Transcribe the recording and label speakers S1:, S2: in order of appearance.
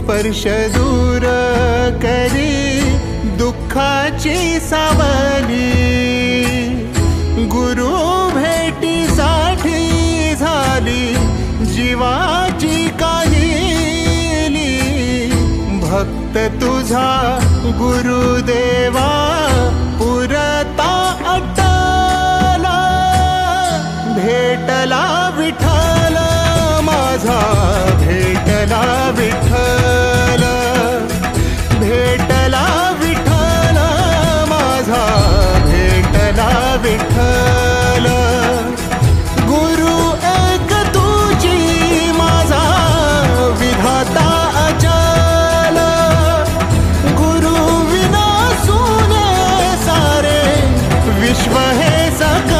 S1: स्पर्श दूर करी दुःखाची सावली। गुरु भेटीसाठी झाली जीवाची काहिली। भक्त तुझा गुरुदेवा पुरता अटला। भेटला विठ्ठल माझा, भेटला विठ्ठल, भेटला विठ्ठल माझा, भेटला विठ्ठल। गुरु एक तुझी माझा विधाता अचल। गुरु विना सुने सारे विश्व हे सगळे।